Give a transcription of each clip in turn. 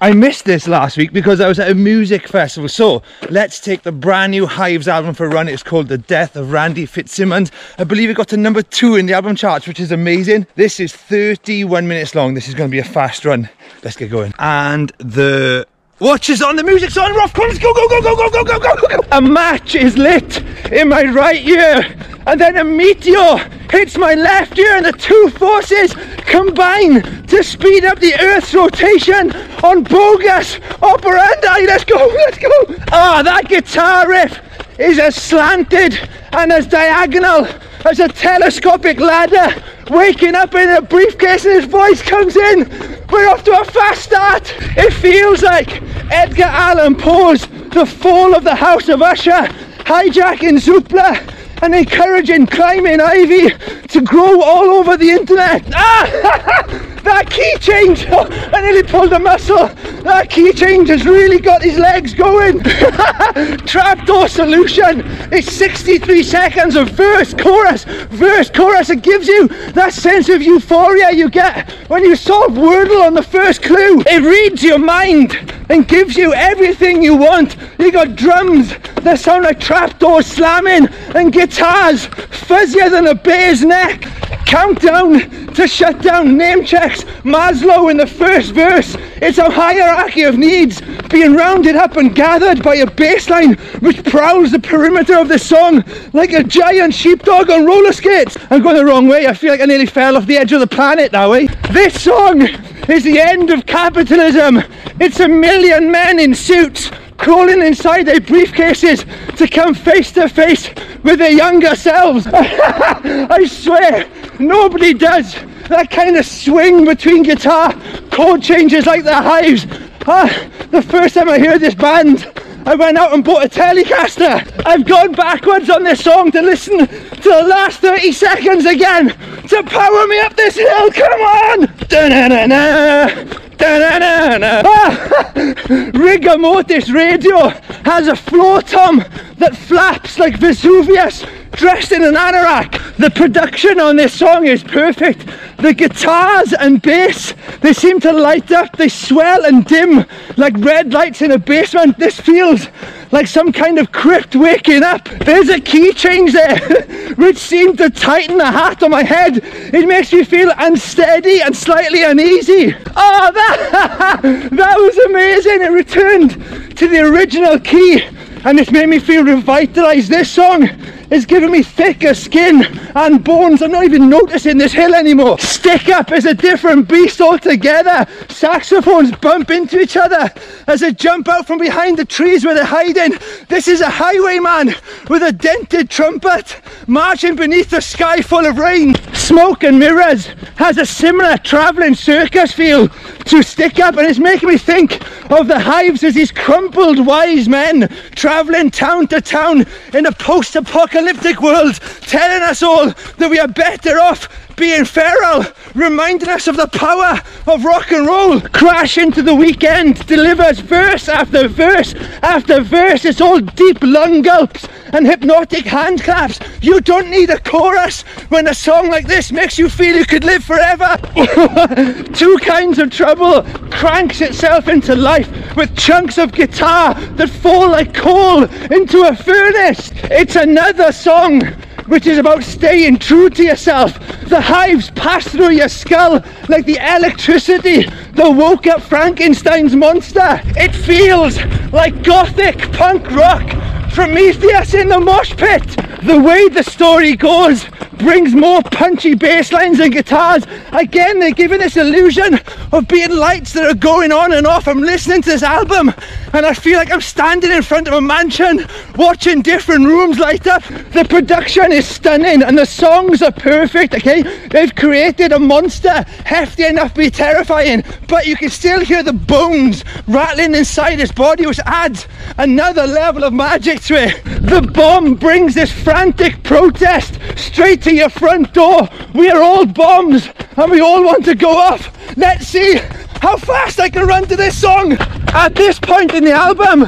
I missed this last week because I was at a music festival, so let's take the brand new Hives album for a run. It's called The Death of Randy Fitzsimmons. I believe it got to number 2 in the album charts, which is amazing. This is 31 minutes long. This is going to be a fast run. Let's get going. And the watch is on, the music's on, we're off, come on, let's go, go, go, go, go, go, go, go, go. A match is lit in my right ear, and then a meteor hits my left ear, and the two forces combine to speed up the Earth's rotation on bogus operandi. Let's go, let's go. Ah, that guitar riff is as slanted and as diagonal as a telescopic ladder waking up in a briefcase, and his voice comes in. We're off to a fast start. It feels like Edgar Allan Poe's The Fall of the House of Usher, hijacking Zoopla and encouraging climbing ivy to grow all over the internet. Ah! That key change, oh, I nearly pulled a muscle. That key change has really got his legs going. Trapdoor solution. It's 63 seconds of verse, chorus, verse, chorus. It gives you that sense of euphoria you get when you solve Wordle on the first clue. It reads your mind and gives you everything you want. You got drums that sound like trapdoors slamming and guitars fuzzier than a bear's neck. Countdown to shut down name checks Maslow in the first verse. It's a hierarchy of needs being rounded up and gathered by a bass line which prowls the perimeter of the song like a giant sheepdog on roller skates. I'm going the wrong way. I feel like I nearly fell off the edge of the planet that way. This song is the end of capitalism. It's a million men in suits crawling inside their briefcases to come face to face with their younger selves. I swear, nobody does that kind of swing between guitar chord changes like the Hives. The first time I heard this band, I went out and bought a Telecaster. I've gone backwards on this song to listen to the last 30 seconds again to power me up this hill. Come on! Da-na-na-na. Rigor Mortis Radio has a floor tom that flaps like Vesuvius dressed in an anorak. The production on this song is perfect. The guitars and bass, they seem to light up, they swell and dim like red lights in a basement. This feels like some kind of crypt waking up. There's a key change there which seemed to tighten the hat on my head. It makes me feel unsteady and slightly uneasy. Oh, that was amazing. It returned to the original key and it's made me feel revitalized. This song is giving me thicker skin and bones. I'm not even noticing this hill anymore. Stick Up is a different beast altogether. Saxophones bump into each other as they jump out from behind the trees where they're hiding. This is a highwayman with a dented trumpet marching beneath a sky full of rain. Smoke and Mirrors has a similar travelling circus feel to Stick Up, and it's making me think of the Hives as these crumpled wise men travelling town to town in a post-apocalyptic world, telling us all that we are better off being feral, reminding us of the power of rock and roll. Crash Into the Weekend delivers verse after verse after verse. It's all deep lung gulps and hypnotic hand claps. You don't need a chorus when a song like this makes you feel you could live forever. Two Kinds of Trouble cranks itself into life with chunks of guitar that fall like coal into a furnace. It's another song which is about staying true to yourself. The Hives pass through your skull like the electricity that woke up Frankenstein's monster. It feels like gothic punk rock, Prometheus in the mosh pit. The way the story goes brings more punchy bass lines and guitars. Again, they're giving this illusion of being lights that are going on and off. I'm listening to this album and I feel like I'm standing in front of a mansion watching different rooms light up. The production is stunning and the songs are perfect, okay? They've created a monster hefty enough to be terrifying, but you can still hear the bones rattling inside his body, which adds another level of magic to it. The bomb brings this frantic protest straight to your front door. We are all bombs and we all want to go off. Let's see how fast I can run to this song. At this point in the album,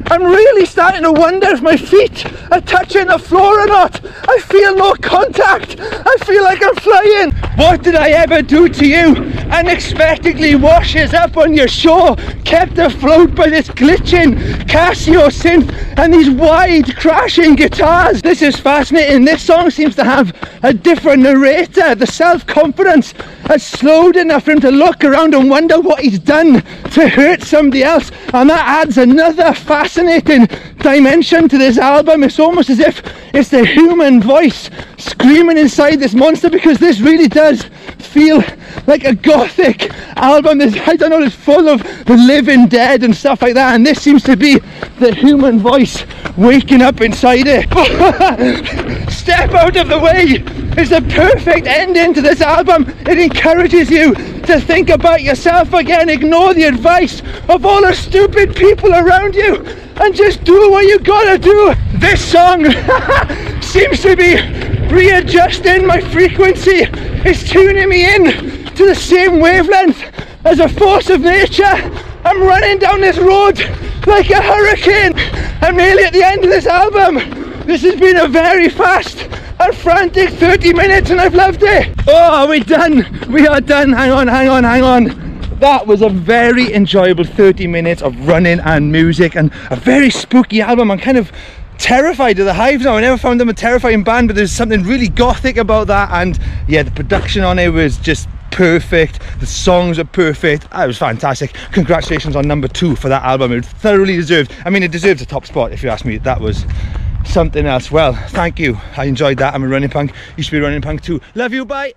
I'm really starting to wonder if my feet are touching the floor or not. I feel no contact. I feel like I'm flying. What did I ever do to you? unexpectedly washes up on your shore, kept afloat by this glitching Casio synth and these wide crashing guitars. This is fascinating. This song seems to have a different narrator. The self-confidence has slowed enough for him to look around and wonder what he's done to hurt somebody else, and that adds another fascinating dimension to this album. It's almost as if it's the human voice screaming inside this monster, because this really does feel like a gothic album. I don't know, it's full of the living dead and stuff like that, and this seems to be the human voice waking up inside it. Step out of the way. It's a perfect ending to this album. It encourages you to think about yourself again, ignore the advice of all the stupid people around you, and just do what you gotta do. This song seems to be readjusting my frequency. It's tuning me in to the same wavelength as a force of nature. I'm running down this road like a hurricane. I'm nearly at the end of this album. This has been a very fast and frantic 30 minutes and I've loved it. Oh, are we done? We are done. Hang on. That was a very enjoyable 30 minutes of running and music and a very spooky album. I'm kind of terrified of the Hives now. I never found them a terrifying band, but there's something really gothic about that, and yeah, the production on it was just perfect. The songs are perfect. It was fantastic. Congratulations on number 2 for that album. It thoroughly deserved. I mean, it deserves a top spot if you ask me. That was something else. Well, thank you. I enjoyed that. I'm a running punk. You should be running punk too. Love you. Bye.